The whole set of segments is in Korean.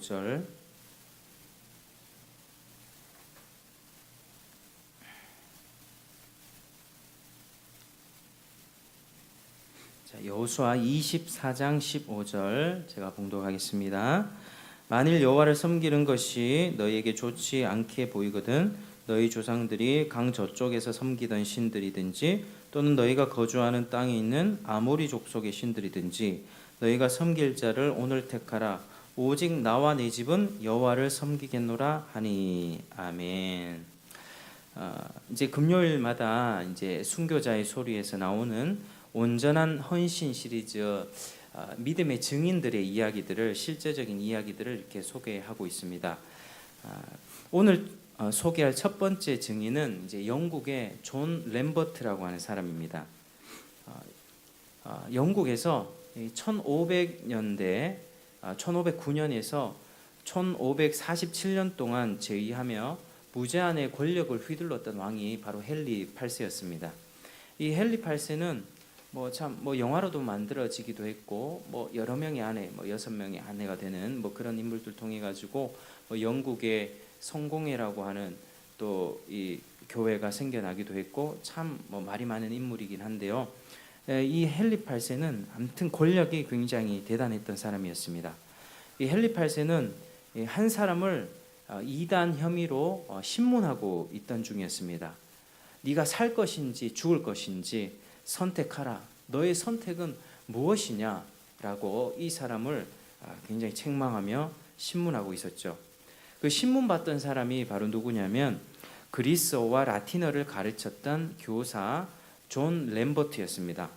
15절. 여호수아 24장 15절 제가 봉독하겠습니다. 만일 여호와를 섬기는 것이 너희에게 좋지 않게 보이거든 너희 조상들이 강 저쪽에서 섬기던 신들이든지 또는 너희가 거주하는 땅에 있는 아모리 족속의 신들이든지 너희가 섬길 자를 오늘 택하라. 오직 나와 내 집은 여호와를 섬기겠노라 하니. 아멘. 이제 금요일마다 이제 순교자의 소리에서 나오는 온전한 헌신 시리즈, 믿음의 증인들의 이야기들을, 실제적인 이야기들을 이렇게 소개하고 있습니다. 오늘 소개할 첫 번째 증인은 이제 영국의 존 램버트라고 하는 사람입니다. 영국에서 1500년대 1509년에서 1547년 동안 제위하며 무제한의 권력을 휘둘렀던 왕이 바로 헨리 8세였습니다. 이 헨리 8세는 영화로도 만들어지기도 했고, 여러 명의 아내, 6명의 아내가 되는 그런 인물들 통해 가지고 영국의 성공회라고 하는 또 이 교회가 생겨나기도 했고, 참 말이 많은 인물이긴 한데요. 이 헨리 8세는 아무튼 권력이 굉장히 대단했던 사람이었습니다. 이 헨리 8세는 한 사람을 이단 혐의로 신문하고 있던 중이었습니다. 네가 살 것인지 죽을 것인지 선택하라. 너의 선택은 무엇이냐? 라고 이 사람을 굉장히 책망하며 신문하고 있었죠. 그 신문받던 사람이 바로 누구냐면 그리스어와 라틴어를 가르쳤던 교사 존 램버트였습니다.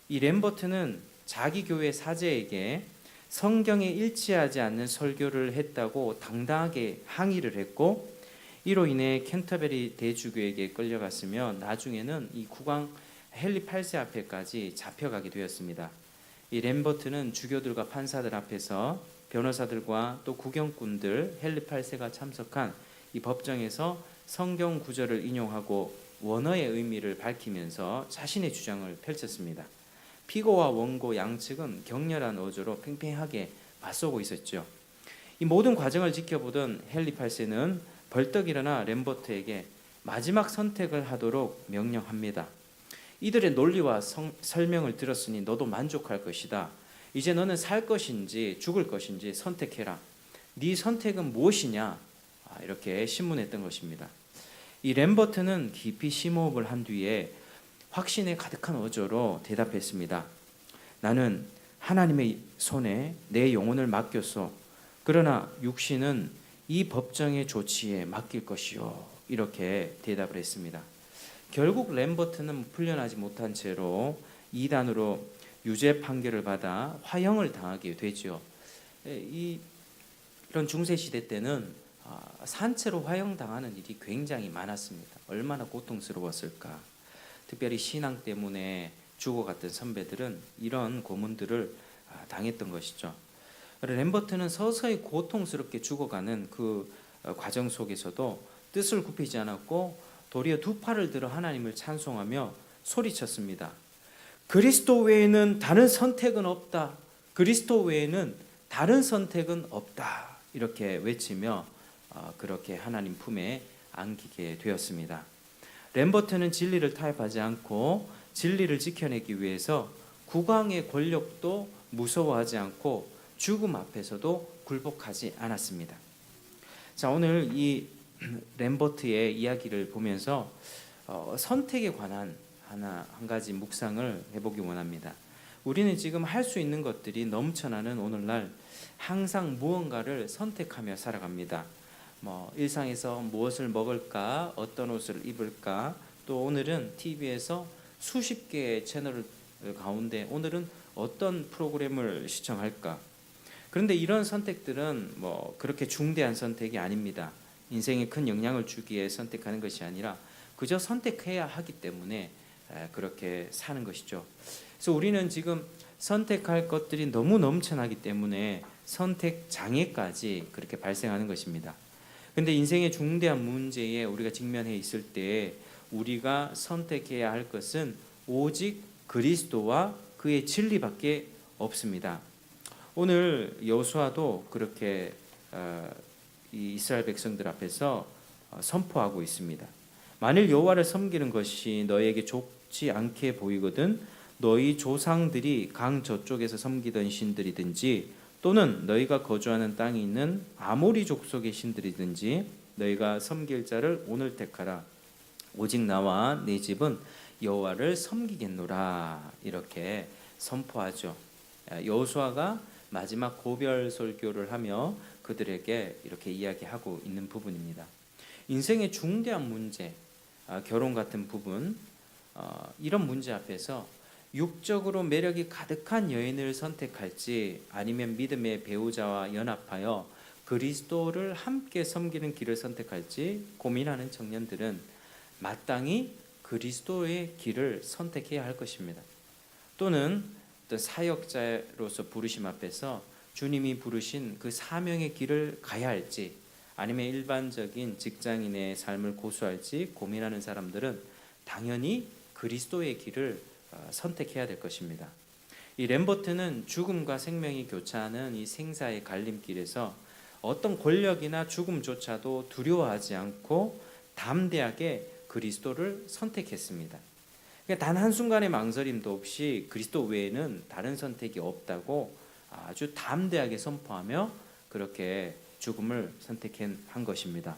이 램버트는 자기 교회 사제에게 성경에 일치하지 않는 설교를 했다고 당당하게 항의를 했고, 이로 인해 캔터베리 대주교에게 끌려갔으며 나중에는 이 국왕 헨리 8세 앞에까지 잡혀가게 되었습니다. 이 램버트는 주교들과 판사들 앞에서 변호사들과 또 구경꾼들 헨리 8세가 참석한 이 법정에서 성경 구절을 인용하고 원어의 의미를 밝히면서 자신의 주장을 펼쳤습니다. 피고와 원고 양측은 격렬한 어조로 팽팽하게 맞서고 있었죠. 이 모든 과정을 지켜보던 헨리 8세는 벌떡 일어나 램버트에게 마지막 선택을 하도록 명령합니다. 이들의 논리와 설명을 들었으니 너도 만족할 것이다. 이제 너는 살 것인지 죽을 것인지 선택해라. 네 선택은 무엇이냐? 이렇게 신문했던 것입니다. 이 램버트는 깊이 심호흡을 한 뒤에 확신에 가득한 어조로 대답했습니다. 나는 하나님의 손에 내 영혼을 맡겼소. 그러나 육신은 이 법정의 조치에 맡길 것이요. 이렇게 대답을 했습니다. 결국 램버트는 풀려나지 못한 채로 이단으로 유죄 판결을 받아 화형을 당하게 되죠. 이런 중세시대 때는 산채로 화형당하는 일이 굉장히 많았습니다. 얼마나 고통스러웠을까. 특별히 신앙 때문에 죽어갔던 선배들은 이런 고문들을 당했던 것이죠. 램버트는 서서히 고통스럽게 죽어가는 그 과정 속에서도 뜻을 굽히지 않았고 도리어 두 팔을 들어 하나님을 찬송하며 소리쳤습니다. 그리스도 외에는 다른 선택은 없다. 그리스도 외에는 다른 선택은 없다. 이렇게 외치며 그렇게 하나님 품에 안기게 되었습니다. 램버트는 진리를 타협하지 않고 진리를 지켜내기 위해서 국왕의 권력도 무서워하지 않고 죽음 앞에서도 굴복하지 않았습니다. 자, 오늘 이 램버트의 이야기를 보면서 선택에 관한 한 가지 묵상을 해보기 원합니다. 우리는 지금 할 수 있는 것들이 넘쳐나는 오늘날 항상 무언가를 선택하며 살아갑니다. 일상에서 무엇을 먹을까, 어떤 옷을 입을까, 또 오늘은 TV에서 수십 개의 채널 가운데 오늘은 어떤 프로그램을 시청할까. 그런데 이런 선택들은 그렇게 중대한 선택이 아닙니다. 인생에 큰 영향을 주기에 선택하는 것이 아니라 그저 선택해야 하기 때문에 그렇게 사는 것이죠. 그래서 우리는 지금 선택할 것들이 너무 넘쳐나기 때문에 선택 장애까지 그렇게 발생하는 것입니다. 그런데 인생의 중대한 문제에 우리가 직면해 있을 때 우리가 선택해야 할 것은 오직 그리스도와 그의 진리밖에 없습니다. 오늘 여호수아도 그렇게 이 이스라엘 백성들 앞에서 선포하고 있습니다. 만일 여호와를 섬기는 것이 너에게 좋지 않게 보이거든 너희 조상들이 강 저쪽에서 섬기던 신들이든지 또는 너희가 거주하는 땅에 있는 아모리 족속의 신들이든지 너희가 섬길 자를 오늘 택하라. 오직 나와 내 집은 여호와를 섬기겠노라. 이렇게 선포하죠. 여호수아가 마지막 고별 설교를 하며 그들에게 이렇게 이야기하고 있는 부분입니다. 인생의 중대한 문제, 결혼 같은 부분, 이런 문제 앞에서 육적으로 매력이 가득한 여인을 선택할지 아니면 믿음의 배우자와 연합하여 그리스도를 함께 섬기는 길을 선택할지 고민하는 청년들은 마땅히 그리스도의 길을 선택해야 할 것입니다. 또는 어떤 사역자로서 부르심 앞에서 주님이 부르신 그 사명의 길을 가야 할지 아니면 일반적인 직장인의 삶을 고수할지 고민하는 사람들은 당연히 그리스도의 길을 선택해야 될 것입니다. 이 램버트는 죽음과 생명이 교차하는 이 생사의 갈림길에서 어떤 권력이나 죽음조차도 두려워하지 않고 담대하게 그리스도를 선택했습니다. 단 한순간의 망설임도 없이 그리스도 외에는 다른 선택이 없다고 아주 담대하게 선포하며 그렇게 죽음을 선택한 것입니다.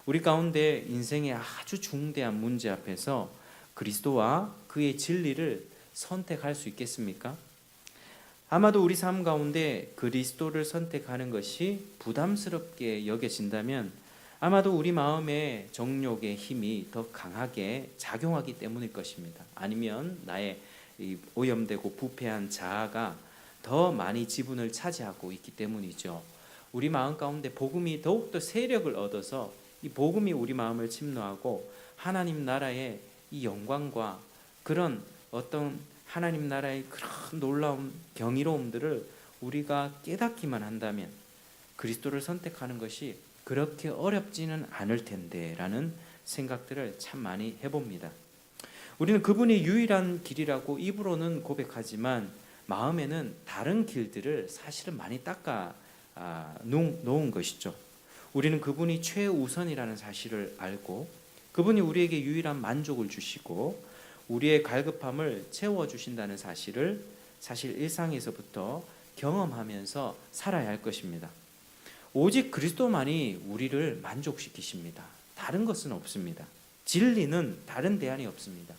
우리 가운데 인생의 아주 중대한 문제 앞에서 그리스도와 그의 진리를 선택할 수 있겠습니까? 아마도 우리 삶 가운데 그리스도를 선택하는 것이 부담스럽게 여겨진다면 아마도 우리 마음의 정욕의 힘이 더 강하게 작용하기 때문일 것입니다. 아니면 나의 오염되고 부패한 자아가 더 많이 지분을 차지하고 있기 때문이죠. 우리 마음 가운데 복음이 더욱더 세력을 얻어서 이 복음이 우리 마음을 침노하고 하나님 나라의 이 영광과 그런 어떤 하나님 나라의 그런 놀라운 경이로움들을 우리가 깨닫기만 한다면 그리스도를 선택하는 것이 그렇게 어렵지는 않을 텐데 라는 생각들을 참 많이 해봅니다. 우리는 그분이 유일한 길이라고 입으로는 고백하지만 마음에는 다른 길들을 사실은 많이 닦아 놓은 것이죠. 우리는 그분이 최우선이라는 사실을 알고 그분이 우리에게 유일한 만족을 주시고 우리의 갈급함을 채워주신다는 사실을 사실 일상에서부터 경험하면서 살아야 할 것입니다. 오직 그리스도만이 우리를 만족시키십니다. 다른 것은 없습니다. 진리는 다른 대안이 없습니다.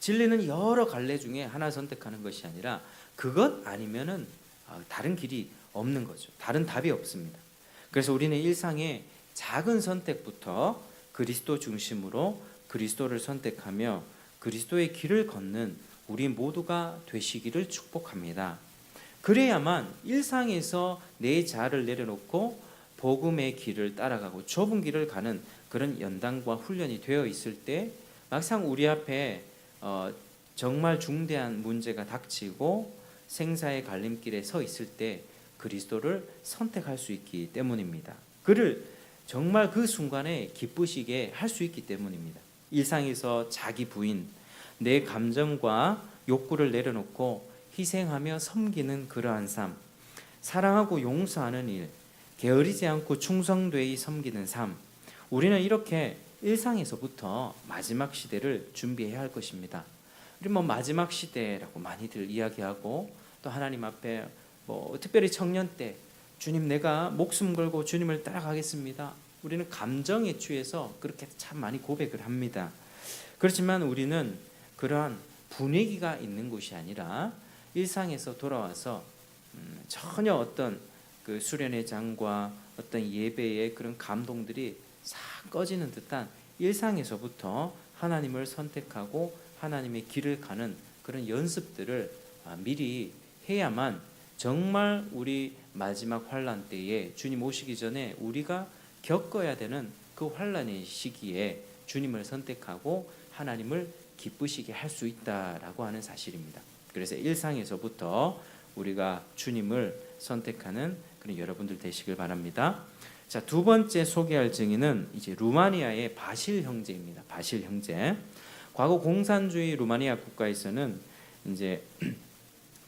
진리는 여러 갈래 중에 하나 선택하는 것이 아니라 그것 아니면은 다른 길이 없는 거죠. 다른 답이 없습니다. 그래서 우리는 일상의 작은 선택부터 그리스도 중심으로 그리스도를 선택하며 그리스도의 길을 걷는 우리 모두가 되시기를 축복합니다. 그래야만 일상에서 내 자아를 내려놓고 복음의 길을 따라가고 좁은 길을 가는 그런 연단과 훈련이 되어 있을 때 막상 우리 앞에 정말 중대한 문제가 닥치고 생사의 갈림길에 서 있을 때 그리스도를 선택할 수 있기 때문입니다. 그를 정말 그 순간에 기쁘시게 할 수 있기 때문입니다. 일상에서 자기 부인, 내 감정과 욕구를 내려놓고 희생하며 섬기는 그러한 삶, 사랑하고 용서하는 일, 게으르지 않고 충성되이 섬기는 삶, 우리는 이렇게 일상에서부터 마지막 시대를 준비해야 할 것입니다. 우리 마지막 시대라고 많이들 이야기하고 또 하나님 앞에 특별히 청년 때 주님 내가 목숨 걸고 주님을 따라가겠습니다. 우리는 감정에 취해서 그렇게 참 많이 고백을 합니다. 그렇지만 우리는 그러한 분위기가 있는 곳이 아니라 일상에서 돌아와서 전혀 어떤 그 수련의 장과 어떤 예배의 그런 감동들이 싹 꺼지는 듯한 일상에서부터 하나님을 선택하고 하나님의 길을 가는 그런 연습들을 미리 해야만 정말 우리 마지막 환난 때에 주님 오시기 전에 우리가 겪어야 되는 그 환난의 시기에 주님을 선택하고 하나님을 기쁘시게 할 수 있다라고 하는 사실입니다. 그래서 일상에서부터 우리가 주님을 선택하는 그런 여러분들 되시길 바랍니다. 자, 두 번째 소개할 증인은 이제 루마니아의 바실 형제입니다. 바실 형제. 과거 공산주의 루마니아 국가에서는 이제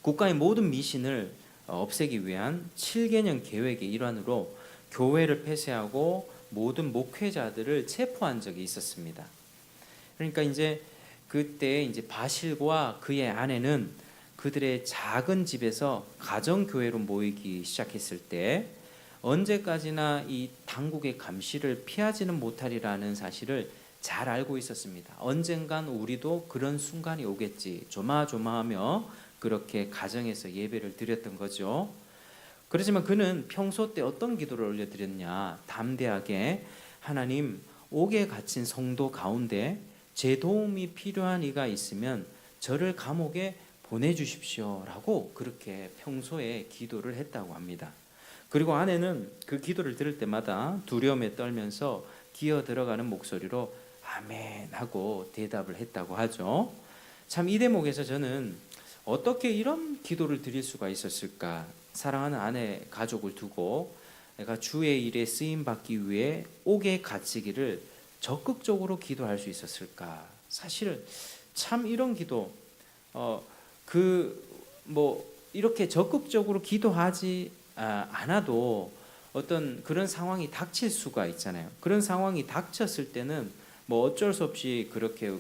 국가의 모든 미신을 없애기 위한 7개년 계획의 일환으로 교회를 폐쇄하고 모든 목회자들을 체포한 적이 있었습니다. 그러니까 이제 그때 이제 바실과 그의 아내는 그들의 작은 집에서 가정교회로 모이기 시작했을 때 언제까지나 이 당국의 감시를 피하지는 못하리라는 사실을 잘 알고 있었습니다. 언젠간 우리도 그런 순간이 오겠지 조마조마하며 그렇게 가정에서 예배를 드렸던 거죠. 그렇지만 그는 평소 때 어떤 기도를 올려드렸냐? 담대하게 하나님, 옥에 갇힌 성도 가운데 제 도움이 필요한 이가 있으면 저를 감옥에 보내주십시오 라고 그렇게 평소에 기도를 했다고 합니다. 그리고 아내는 그 기도를 들을 때마다 두려움에 떨면서 기어 들어가는 목소리로 아멘 하고 대답을 했다고 하죠. 참 이 대목에서 저는 어떻게 이런 기도를 드릴 수가 있었을까? 사랑하는 아내 가족을 두고 내가 주의 일에 쓰임 받기 위해 옥에 갇히기를 적극적으로 기도할 수 있었을까? 사실 참 이런 기도 이렇게 적극적으로 기도하지 않아도 어떤 그런 상황이 닥칠 수가 있잖아요. 그런 상황이 닥쳤을 때는 뭐 어쩔 수 없이 그렇게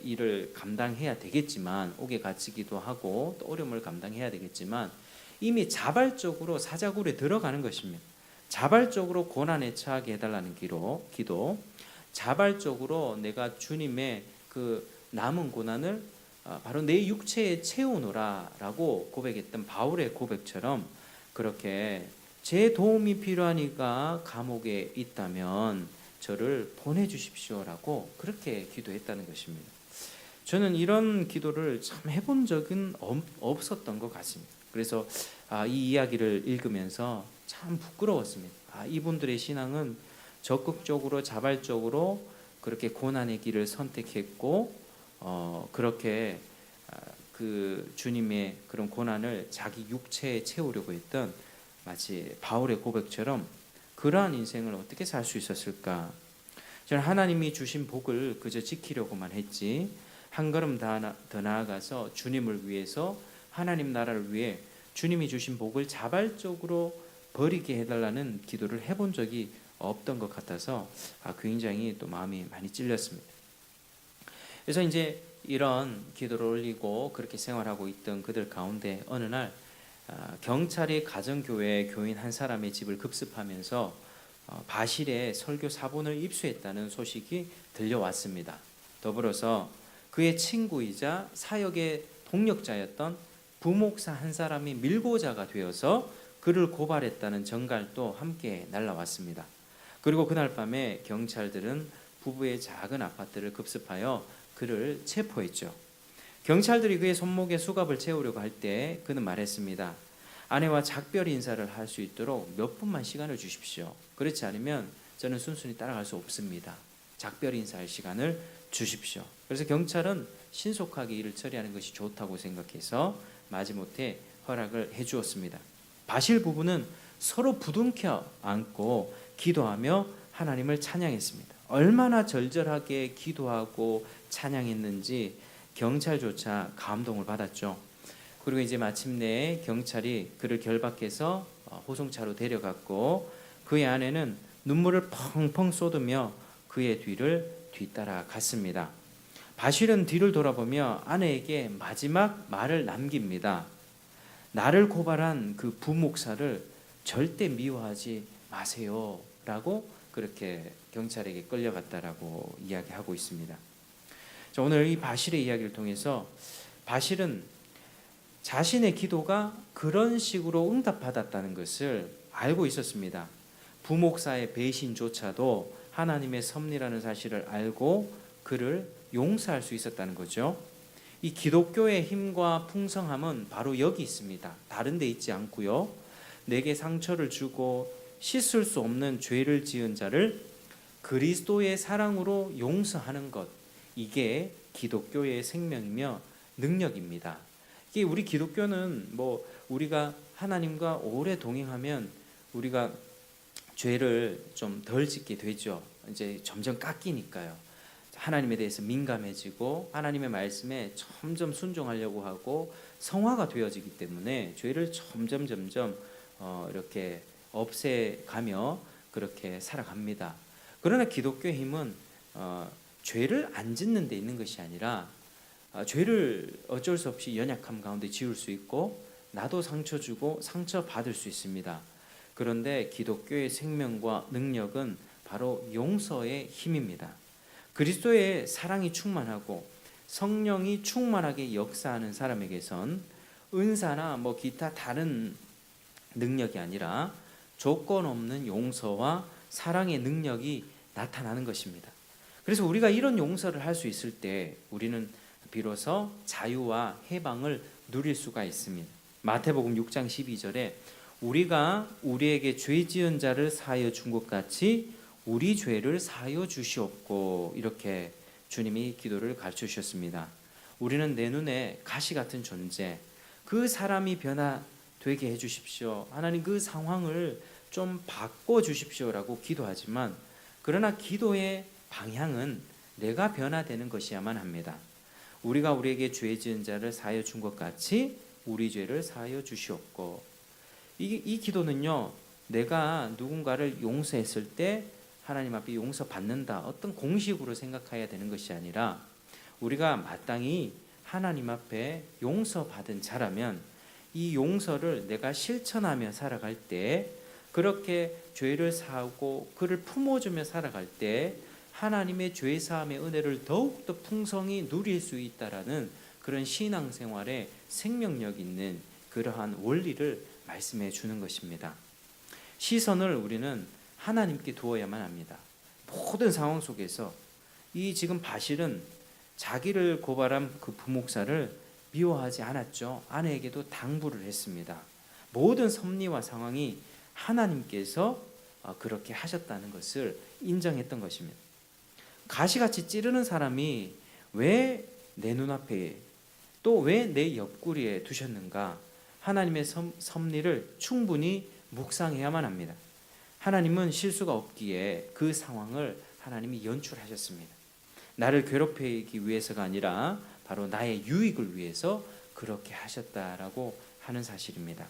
일을 감당해야 되겠지만 옥에 갇히기도 하고 또 어려움을 감당해야 되겠지만 이미 자발적으로 사자굴에 들어가는 것입니다. 자발적으로 고난에 처하게 해달라는 기도, 자발적으로 내가 주님의 그 남은 고난을 바로 내 육체에 채우노라라고 고백했던 바울의 고백처럼 그렇게 제 도움이 필요한 이가 감옥에 있다면 저를 보내주십시오라고 그렇게 기도했다는 것입니다. 저는 이런 기도를 참 해본 적은 없었던 것 같습니다. 그래서 이 이야기를 읽으면서 참 부끄러웠습니다. 이분들의 신앙은 적극적으로 자발적으로 그렇게 고난의 길을 선택했고 그렇게 그 주님의 그런 고난을 자기 육체에 채우려고 했던 마치 바울의 고백처럼 그러한 인생을 어떻게 살 수 있었을까? 저는 하나님이 주신 복을 그저 지키려고만 했지 한 걸음 더 나아가서 주님을 위해서 하나님 나라를 위해 주님이 주신 복을 자발적으로 버리게 해달라는 기도를 해본 적이 없던 것 같아서 굉장히 또 마음이 많이 찔렸습니다. 그래서 이제 이런 기도를 올리고 그렇게 생활하고 있던 그들 가운데 어느 날 경찰이 가정교회 교인 한 사람의 집을 급습하면서 바실의 설교 사본을 입수했다는 소식이 들려왔습니다. 더불어서 그의 친구이자 사역의 동력자였던 부목사 한 사람이 밀고자가 되어서 그를 고발했다는 전갈도 함께 날라왔습니다. 그리고 그날 밤에 경찰들은 부부의 작은 아파트를 급습하여 그를 체포했죠. 경찰들이 그의 손목에 수갑을 채우려고 할 때 그는 말했습니다. 아내와 작별 인사를 할 수 있도록 몇 분만 시간을 주십시오. 그렇지 않으면 저는 순순히 따라갈 수 없습니다. 작별 인사할 시간을 주십시오. 그래서 경찰은 신속하게 일을 처리하는 것이 좋다고 생각해서 마지못해 허락을 해주었습니다. 바실 부부는 서로 부둥켜 안고 기도하며 하나님을 찬양했습니다. 얼마나 절절하게 기도하고 찬양했는지 경찰조차 감동을 받았죠. 그리고 이제 마침내 경찰이 그를 결박해서 호송차로 데려갔고 그의 아내는 눈물을 펑펑 쏟으며 그의 뒤를 뒤따라 갔습니다. 바실은 뒤를 돌아보며 아내에게 마지막 말을 남깁니다. 나를 고발한 그 부목사를 절대 미워하지 마세요 라고 그렇게 경찰에게 끌려갔다라고 이야기하고 있습니다. 자, 오늘 이 바실의 이야기를 통해서 바실은 자신의 기도가 그런 식으로 응답받았다는 것을 알고 있었습니다. 부목사의 배신조차도 하나님의 섭리라는 사실을 알고 그를 용서할 수 있었다는 거죠. 이 기독교의 힘과 풍성함은 바로 여기 있습니다. 다른 데 있지 않고요. 내게 상처를 주고 씻을 수 없는 죄를 지은 자를 그리스도의 사랑으로 용서하는 것, 이게 기독교의 생명이며 능력입니다. 이게 우리 기독교는 우리가 하나님과 오래 동행하면 우리가 죄를 좀 덜 짓게 되죠. 이제 점점 깎이니까요. 하나님에 대해서 민감해지고 하나님의 말씀에 점점 순종하려고 하고 성화가 되어지기 때문에 죄를 점점 이렇게 없애가며 그렇게 살아갑니다. 그러나 기독교의 힘은 죄를 안 짓는 데 있는 것이 아니라 죄를 어쩔 수 없이 연약함 가운데 지을 수 있고 나도 상처 주고 상처 받을 수 있습니다. 그런데 기독교의 생명과 능력은 바로 용서의 힘입니다. 그리스도의 사랑이 충만하고 성령이 충만하게 역사하는 사람에게선 은사나 기타 다른 능력이 아니라 조건 없는 용서와 사랑의 능력이 나타나는 것입니다. 그래서 우리가 이런 용서를 할 수 있을 때 우리는 비로소 자유와 해방을 누릴 수가 있습니다. 마태복음 6장 12절에 우리가 우리에게 죄 지은 자를 사하여 준 것 같이 우리 죄를 사하여 주시옵고, 이렇게 주님이 기도를 가르쳐 주셨습니다. 우리는 내 눈에 가시 같은 존재, 그 사람이 변화되게 해 주십시오, 하나님 그 상황을 좀 바꿔 주십시오라고 기도하지만, 그러나 기도의 방향은 내가 변화되는 것이야만 합니다. 우리가 우리에게 죄 지은 자를 사하여 준 것 같이 우리 죄를 사하여 주시옵고, 이 기도는요, 내가 누군가를 용서했을 때 하나님 앞에 용서받는다, 어떤 공식으로 생각해야 되는 것이 아니라 우리가 마땅히 하나님 앞에 용서받은 자라면 이 용서를 내가 실천하며 살아갈 때, 그렇게 죄를 사하고 그를 품어주며 살아갈 때 하나님의 죄사함의 은혜를 더욱더 풍성히 누릴 수 있다라는 그런 신앙생활에 생명력 있는 그러한 원리를 말씀해 주는 것입니다. 시선을 우리는 하나님께 두어야만 합니다. 모든 상황 속에서 이 지금 바실은 자기를 고발한 그 부목사를 미워하지 않았죠. 아내에게도 당부를 했습니다. 모든 섭리와 상황이 하나님께서 그렇게 하셨다는 것을 인정했던 것입니다. 가시같이 찌르는 사람이 왜 내 눈앞에 또 왜 내 옆구리에 두셨는가? 하나님의 섭리를 충분히 묵상해야만 합니다. 하나님은 실수가 없기에 그 상황을 하나님이 연출하셨습니다. 나를 괴롭히기 위해서가 아니라 바로 나의 유익을 위해서 그렇게 하셨다라고 하는 사실입니다.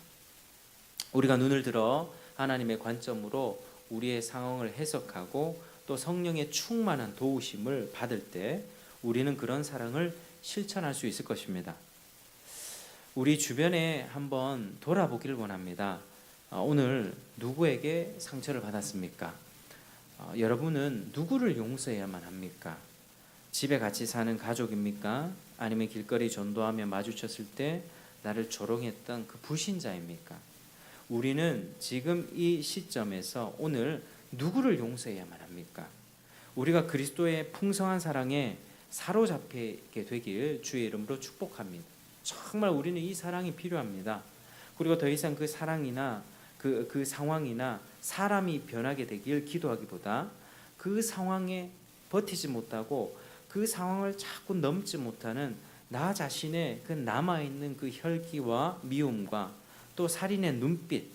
우리가 눈을 들어 하나님의 관점으로 우리의 상황을 해석하고 또 성령의 충만한 도우심을 받을 때 우리는 그런 사랑을 실천할 수 있을 것입니다. 우리 주변에 한번 돌아보기를 원합니다. 오늘 누구에게 상처를 받았습니까? 여러분은 누구를 용서해야만 합니까? 집에 같이 사는 가족입니까? 아니면 길거리 전도하며 마주쳤을 때 나를 조롱했던 그 불신자입니까? 우리는 지금 이 시점에서 오늘 누구를 용서해야만 합니까? 우리가 그리스도의 풍성한 사랑에 사로잡히게 되길 주의 이름으로 축복합니다. 정말 우리는 이 사랑이 필요합니다. 그리고 더 이상 그 사랑이나 그 상황이나 사람이 변하게 되길 기도하기보다 그 상황에 버티지 못하고 그 상황을 자꾸 넘지 못하는 나 자신의 그 남아있는 그 혈기와 미움과 또 살인의 눈빛,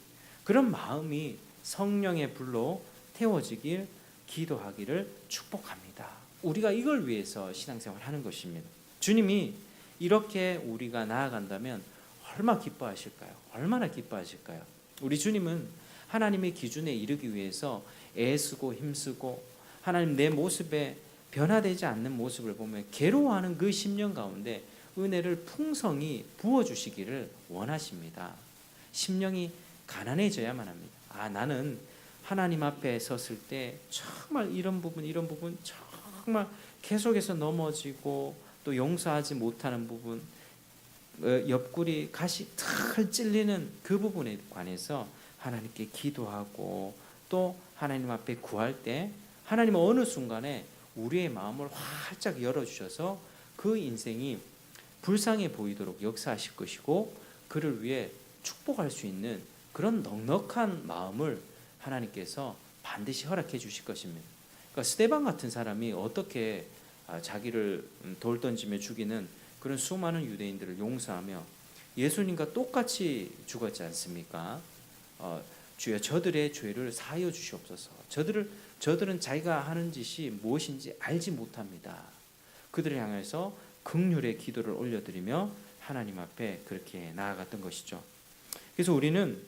그런 마음이 성령의 불로 태워지길 기도하기를 축복합니다. 우리가 이걸 위해서 신앙생활을 하는 것입니다. 주님이 이렇게 우리가 나아간다면 얼마나 기뻐하실까요? 얼마나 기뻐하실까요? 우리 주님은 하나님의 기준에 이르기 위해서 애쓰고 힘쓰고 하나님 내 모습에 변화되지 않는 모습을 보면 괴로워하는 그 심령 가운데 은혜를 풍성히 부어주시기를 원하십니다. 심령이 가난해져야만 합니다. 나는 하나님 앞에 섰을 때 정말 이런 부분 정말 계속해서 넘어지고 또 용서하지 못하는 부분, 옆구리 가시 털 찔리는 그 부분에 관해서 하나님께 기도하고 또 하나님 앞에 구할 때 하나님은 어느 순간에 우리의 마음을 활짝 열어주셔서 그 인생이 불쌍해 보이도록 역사하실 것이고 그를 위해 축복할 수 있는 그런 넉넉한 마음을 하나님께서 반드시 허락해 주실 것입니다. 그러니까 스데반 같은 사람이 어떻게 자기를 돌 던지며 죽이는 그런 수많은 유대인들을 용서하며 예수님과 똑같이 죽었지 않습니까? 주여 저들의 죄를 사하여 주시옵소서. 저들은 자기가 하는 짓이 무엇인지 알지 못합니다. 그들을 향해서 긍휼의 기도를 올려드리며 하나님 앞에 그렇게 나아갔던 것이죠. 그래서 우리는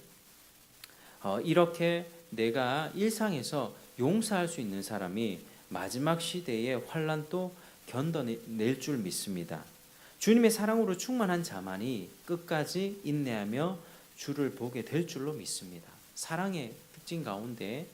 이렇게 내가 일상에서 용서할 수 있는 사람이 마지막 시대의 환난도 견뎌낼 줄 믿습니다. 주님의 사랑으로 충만한 자만이 끝까지 인내하며 주를 보게 될 줄로 믿습니다. 사랑의 특징 가운데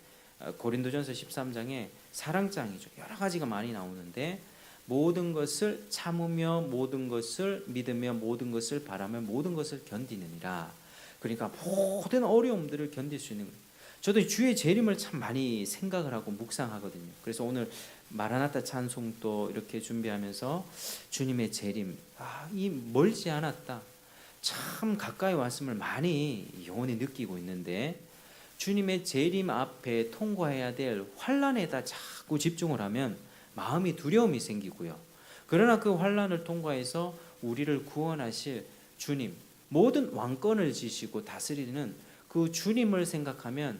고린도전서 13장에 사랑장이죠. 여러 가지가 많이 나오는데 모든 것을 참으며 모든 것을 믿으며 모든 것을 바라며 모든 것을 견디느니라. 그러니까 모든 어려움들을 견딜 수 있는 거예요. 저도 주의 재림을 참 많이 생각을 하고 묵상하거든요. 그래서 오늘 마라나타 찬송도 이렇게 준비하면서 주님의 재림, 이 멀지 않았다, 참 가까이 왔음을 많이 영혼이 느끼고 있는데, 주님의 재림 앞에 통과해야 될 환난에다 자꾸 집중을 하면 마음이 두려움이 생기고요. 그러나 그 환난을 통과해서 우리를 구원하실 주님, 모든 왕권을 지시고 다스리는 그 주님을 생각하면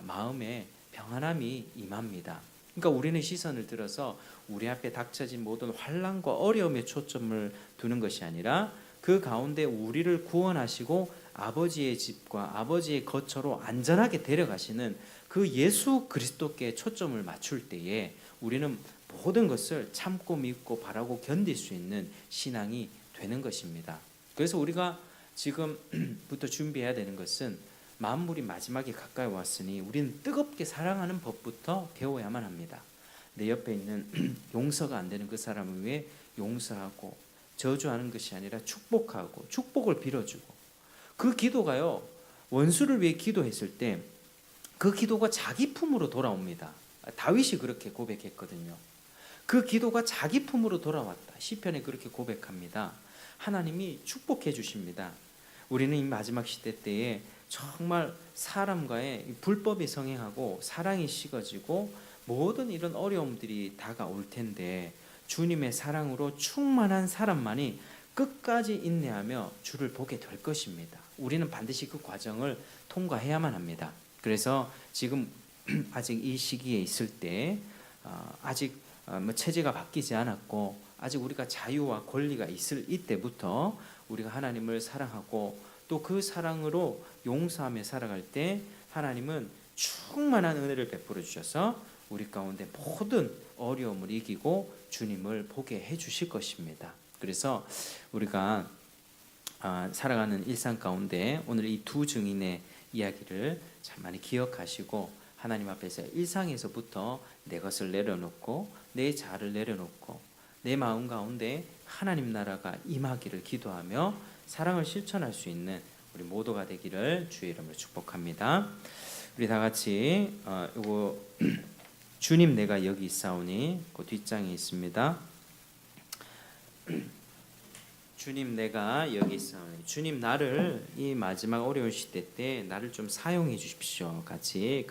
마음에 평안함이 임합니다. 그러니까 우리는 시선을 들어서 우리 앞에 닥쳐진 모든 환난과 어려움에 초점을 두는 것이 아니라 그 가운데 우리를 구원하시고 아버지의 집과 아버지의 거처로 안전하게 데려가시는 그 예수 그리스도께 초점을 맞출 때에 우리는 모든 것을 참고 믿고 바라고 견딜 수 있는 신앙이 되는 것입니다. 그래서 우리가 지금부터 준비해야 되는 것은 만물이 마지막에 가까이 왔으니 우리는 뜨겁게 사랑하는 법부터 배워야만 합니다. 내 옆에 있는 용서가 안 되는 그 사람을 위해 용서하고 저주하는 것이 아니라 축복하고 축복을 빌어주고, 그 기도가요, 원수를 위해 기도했을 때 그 기도가 자기 품으로 돌아옵니다. 다윗이 그렇게 고백했거든요. 그 기도가 자기 품으로 돌아왔다. 시편에 그렇게 고백합니다. 하나님이 축복해 주십니다. 우리는 이 마지막 시대 때에 정말 사람과의 불법이 성행하고 사랑이 식어지고 모든 이런 어려움들이 다가올 텐데, 주님의 사랑으로 충만한 사람만이 끝까지 인내하며 주를 보게 될 것입니다. 우리는 반드시 그 과정을 통과해야만 합니다. 그래서 지금 아직 이 시기에 있을 때 아직 체제가 바뀌지 않았고 아직 우리가 자유와 권리가 있을 이때부터 우리가 하나님을 사랑하고 또 그 사랑으로 용서하며 살아갈 때 하나님은 충만한 은혜를 베풀어 주셔서 우리 가운데 모든 어려움을 이기고 주님을 보게 해 주실 것입니다. 그래서 우리가 살아가는 일상 가운데 오늘 이 두 증인의 이야기를 참 많이 기억하시고 하나님 앞에서 일상에서부터 내 것을 내려놓고 내 자아를 내려놓고 내 마음 가운데 하나님 나라가 임하기를 기도하며 사랑을 실천할 수 있는 우리 모두가 되기를 주의 이름으로 축복합니다. 우리 다 같이 이거 주님 내가 여기 있사오니 그 뒷장에 있습니다. 주님 내가 여기 있사오니, 주님 나를 이 마지막 어려운 시대 때 나를 좀 사용해 주십시오. 같이